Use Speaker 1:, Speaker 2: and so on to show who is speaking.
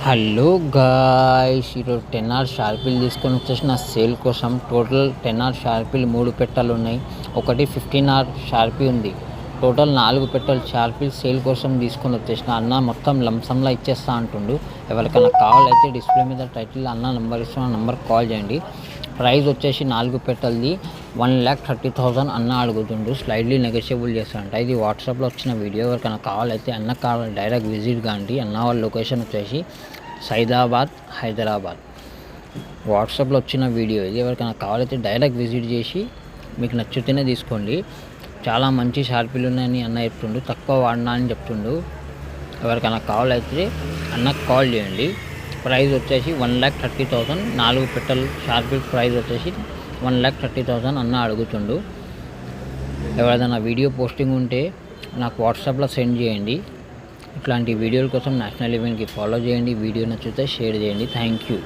Speaker 1: Hello guys, ఈరోజు 10R షార్పిల్ తీసుకొని వచ్చేసి నా సేల్ కోసం. టోటల్ 10R షార్పిల్ 3 పెట్టెలు ఉన్నాయి, ఒకటి 15R షార్పీ ఉంది. టోటల్ 4 పెట్టెలు షార్పిల్ సేల్ కోసం తీసుకొని వచ్చేసిన. అన్న మొత్తం లంసంలా ఇచ్చేస్తా అంటుండు. ఎవరికైనా కావాలైతే డిస్ప్లే మీద టైటిల్ అన్న నెంబర్ ఇస్తున్న నెంబర్కి కాల్ చేయండి. ప్రైస్ వచ్చేసి 4 పెట్టెలది 1,30,000 అన్న అడుగుతుండు. స్లైడ్లీ నెగోషియబుల్ చేస్తాడంట. ఇది వాట్సాప్లో వచ్చిన వీడియో. ఎవరికైనా కావాలైతే అన్న కావాలి డైరెక్ట్ విజిట్ కాండి. అన్న వాళ్ళ లొకేషన్ వచ్చేసి సైదాబాద్, హైదరాబాద్. వాట్సాప్లో వచ్చిన వీడియో ఇది. ఎవరికైనా కావాలైతే డైరెక్ట్ విజిట్ చేసి మీకు నచ్చితేనే తీసుకోండి. చాలా మంచి షార్పీలు ఉన్నాయని అన్న చెప్తుండు. తక్కువ వాడినా అని చెప్తుండు. ఎవరికైనా కావాలైతే అన్నకు కాల్ చేయండి. ప్రైస్ వచ్చేసి 1,30,000. 4 పెట్టెలు షార్పిల్ ప్రైస్ వచ్చేసి 1,30,000 అన్న అడుగుతుండు. ఎవరిదైనా వీడియో పోస్టింగ్ ఉంటే నాకు వాట్సాప్లో సెండ్ చేయండి. ఇట్లాంటి వీడియోల కోసం నేషనల్ ఈవెంట్కి ఫాలో చేయండి. వీడియో నచ్చితే షేర్ చేయండి. Thank you.